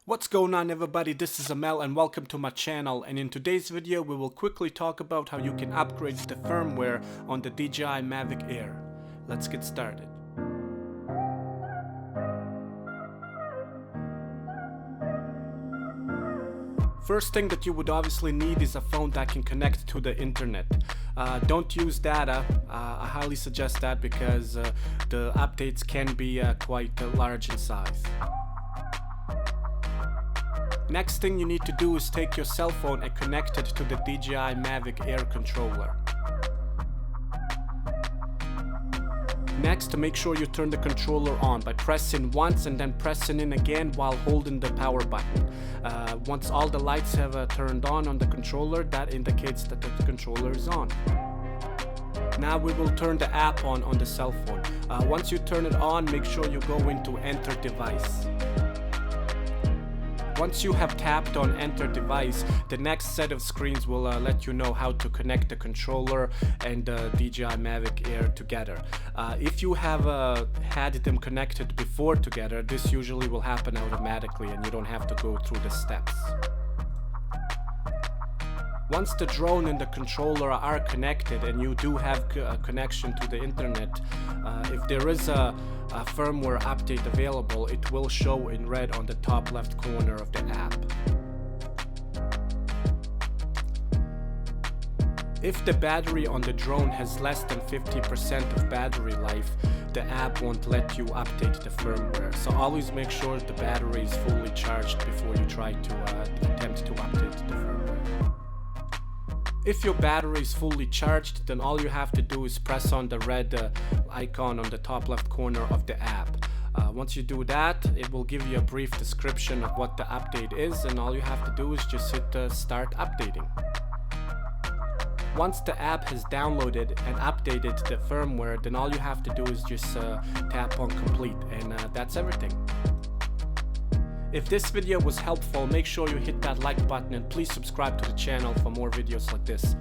What's going on, everybody? This is Amel and welcome to my channel, and in today's video we will quickly talk about how you can upgrade the firmware on the DJI MAVIC Air. Let's get started. First thing that you would obviously need is a phone that can connect to the internet. Don't use data. I highly suggest that because the updates can be quite large in size. Next thing you need to do is take your cell phone and connect it to the DJI MAVIC Air controller. Next, make sure you turn the controller on by pressing once and then pressing in again while holding the power button. Once all the lights have turned on the controller, that indicates that the controller is on. Now we will turn the app on the cell phone. Once you turn it on, make sure you go into Enter Device. Once you have tapped on Enter Device, the next set of screens will let you know how to connect the controller and the DJI MAVIC Air together. If you have had them connected before together, this usually will happen automatically and you don't have to go through the steps. Once the drone and the controller are connected and you do have a connection to the internet, if there is a firmware update available, it will show in red on the top left corner of the app. If the battery on the drone has less than 50% of battery life, the app won't let you update the firmware. So always make sure the battery is fully charged before you try to attempt to update the firmware. If your battery is fully charged, then all you have to do is press on the red icon on the top left corner of the app. Once you do that, it will give you a brief description of what the update is, and all you have to do is just hit start updating. Once the app has downloaded and updated the firmware, then all you have to do is just tap on complete, and that's everything. If this video was helpful, make sure you hit that like button and please subscribe to the channel for more videos like this.